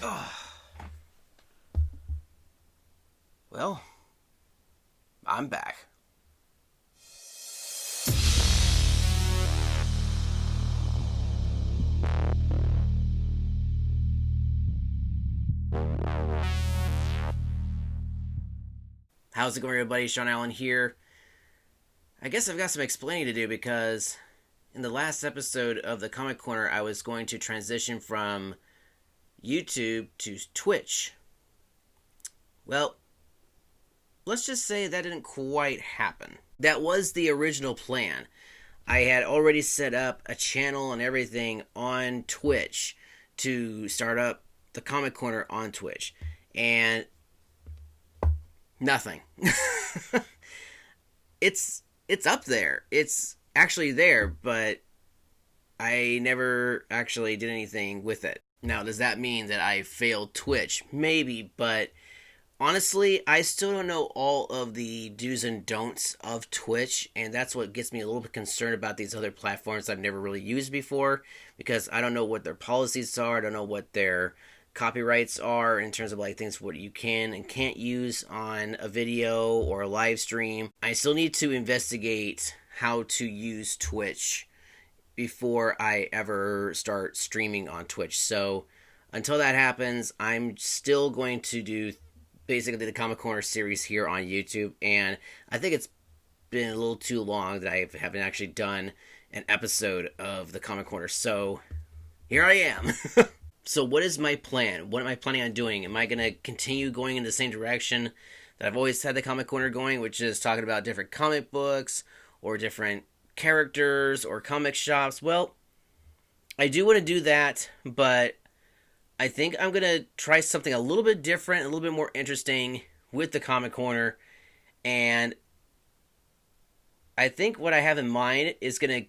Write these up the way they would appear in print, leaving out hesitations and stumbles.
Oh, well, I'm back. How's it going, everybody? Shaun Allen here. I guess I've got some explaining to do because in the last episode of the Comic Corner, I was going to transition from YouTube to Twitch. Well, let's just say that didn't quite happen. That was the original plan. I had already set up a channel and everything on Twitch to start up the Comic Corner on Twitch. And nothing. it's up there. It's actually there, but I never actually did anything with it. Now, does that mean that I failed Twitch? Maybe, but honestly, I still don't know all of the do's and don'ts of Twitch, and that's what gets me a little bit concerned about these other platforms I've never really used before, because I don't know what their policies are, I don't know what their copyrights are in terms of like things what you can and can't use on a video or a live stream. I still need to investigate how to use Twitch before I ever start streaming on Twitch. So until that happens, I'm still going to do basically the Comic Corner series here on YouTube, and I think it's been a little too long that I haven't actually done an episode of the Comic Corner. So here I am. So what is my plan? What am I planning on doing? Am I going to continue going in the same direction that I've always had the Comic Corner going, which is talking about different comic books or different characters or comic shops? Well, I do want to do that, but I think I'm going to try something a little bit different, a little bit more interesting with the Comic Corner, and I think what I have in mind is going to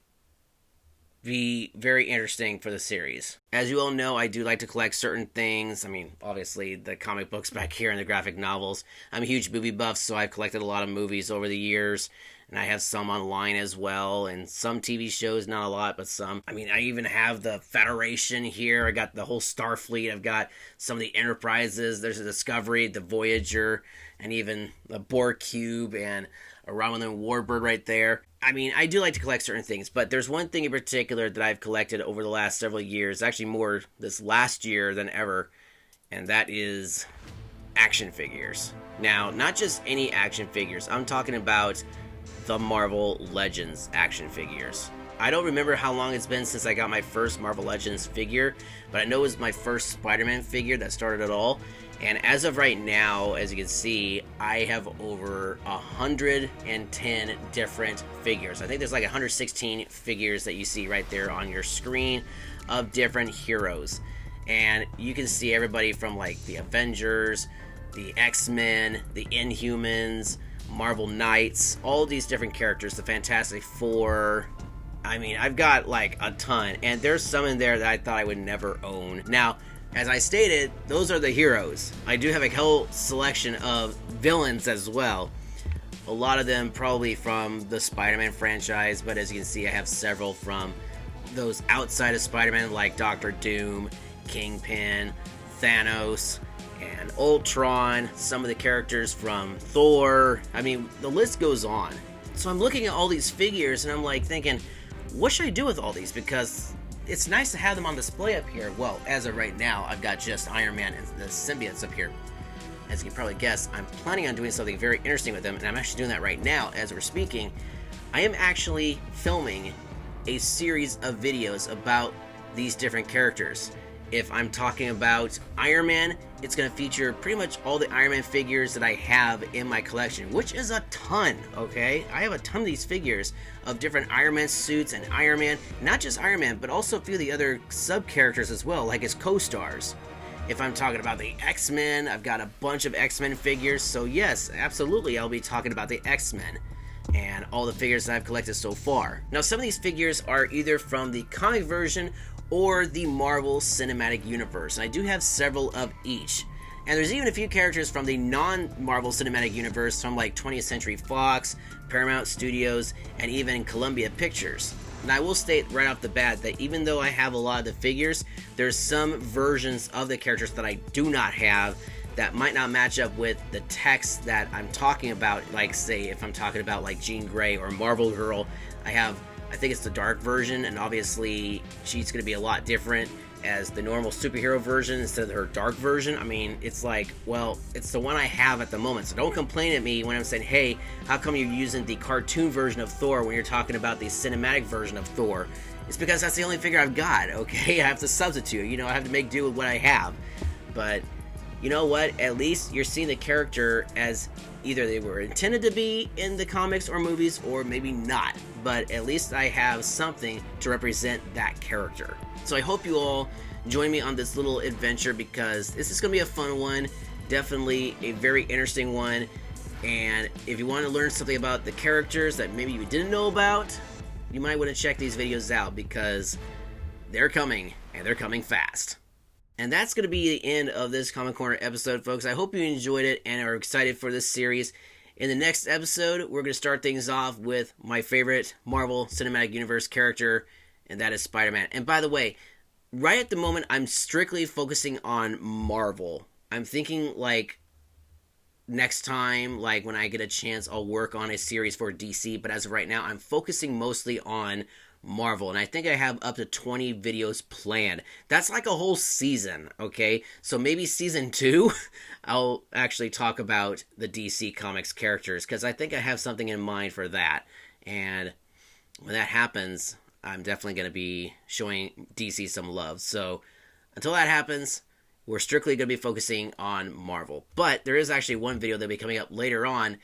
be very interesting for the series. As you all know, I do like to collect certain things. I mean, obviously, the comic books back here and the graphic novels. I'm a huge movie buff, so I've collected a lot of movies over the years, and I have some online as well, and some TV shows, not a lot, but some. I mean, I even have the Federation here. I got the whole Starfleet. I've got some of the Enterprises. There's a Discovery, the Voyager, and even the Borg Cube, and a Romulan Warbird right there. I mean, I do like to collect certain things, but there's one thing in particular that I've collected over the last several years, actually more this last year than ever, and that is action figures. Now, not just any action figures. I'm talking about the Marvel Legends action figures. I don't remember how long it's been since I got my first Marvel Legends figure, but I know it was my first Spider-Man figure that started it all. And as of right now, as you can see, I have over 110 different figures. I think there's like 116 figures that you see right there on your screen of different heroes. And you can see everybody from like the Avengers, the X-Men, the Inhumans, Marvel Knights, all these different characters, the Fantastic Four. I mean, I've got like a ton, and there's some in there that I thought I would never own. Now, as I stated, those are the heroes. I do have a whole selection of villains as well. A lot of them probably from the Spider-Man franchise, but as you can see, I have several from those outside of Spider-Man, like Doctor Doom, Kingpin, Thanos, and Ultron, some of the characters from Thor. I mean, the list goes on. So I'm looking at all these figures, and I'm like thinking, what should I do with all these? Because it's nice to have them on display up here. Well, as of right now, I've got just Iron Man and the symbiotes up here. As you can probably guess, I'm planning on doing something very interesting with them, and I'm actually doing that right now as we're speaking. I am actually filming a series of videos about these different characters. If I'm talking about Iron Man, it's going to feature pretty much all the Iron Man figures that I have in my collection, which is a ton, okay? I have a ton of these figures of different Iron Man suits and Iron Man, not just Iron Man, but also a few of the other sub-characters as well, like his co-stars. If I'm talking about the X-Men, I've got a bunch of X-Men figures, so yes, absolutely, I'll be talking about the X-Men and all the figures that I've collected so far. Now, some of these figures are either from the comic version or the Marvel Cinematic Universe, and I do have several of each. And there's even a few characters from the non-Marvel Cinematic Universe from like 20th Century Fox, Paramount Studios, and even Columbia Pictures. And I will state right off the bat that even though I have a lot of the figures, there's some versions of the characters that I do not have that might not match up with the text that I'm talking about. Like, say, if I'm talking about like Jean Grey or Marvel Girl, I think it's the dark version, and obviously she's going to be a lot different as the normal superhero version instead of her dark version. I mean, it's like, well, it's the one I have at the moment, so don't complain at me when I'm saying, hey, how come you're using the cartoon version of Thor when you're talking about the cinematic version of Thor? It's because that's the only figure I've got, okay? I have to substitute, you know, I have to make do with what I have. But you know what? At least you're seeing the character as either they were intended to be in the comics or movies, or maybe not. But at least I have something to represent that character. So I hope you all join me on this little adventure, because this is going to be a fun one. Definitely a very interesting one. And if you want to learn something about the characters that maybe you didn't know about, you might want to check these videos out, because they're coming, and they're coming fast. And that's going to be the end of this Comic Corner episode, folks. I hope you enjoyed it and are excited for this series. In the next episode, we're going to start things off with my favorite Marvel Cinematic Universe character, and that is Spider-Man. And by the way, right at the moment, I'm strictly focusing on Marvel. I'm thinking, like, next time, like, when I get a chance, I'll work on a series for DC. But as of right now, I'm focusing mostly on Marvel, and I think I have up to 20 videos planned. That's like a whole season, okay? So maybe season 2, I'll actually talk about the DC Comics characters, because I think I have something in mind for that. And when that happens, I'm definitely going to be showing DC some love. So until that happens, we're strictly going to be focusing on Marvel. But there is actually one video that'll be coming up later on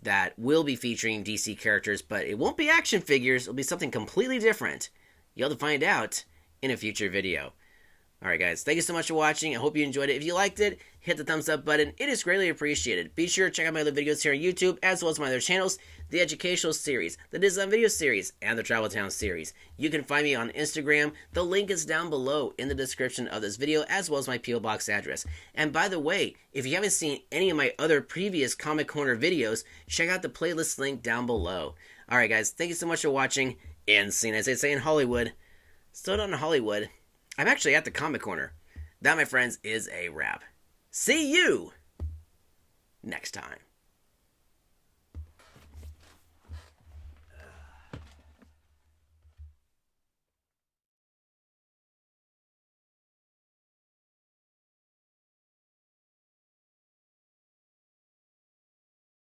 that will be featuring DC characters, but it won't be action figures. It'll be something completely different. You'll have to find out in a future video. Alright guys, thank you so much for watching. I hope you enjoyed it. If you liked it, hit the thumbs up button. It is greatly appreciated. Be sure to check out my other videos here on YouTube, as well as my other channels, the Educational Series, the Design Video Series, and the Travel Town Series. You can find me on Instagram. The link is down below in the description of this video, as well as my P.O. Box address. And by the way, if you haven't seen any of my other previous Comic Corner videos, check out the playlist link down below. Alright guys, thank you so much for watching, and seeing as they say in Hollywood, still not in Hollywood, I'm actually at the Comic Corner. That, my friends, is a wrap. See you next time.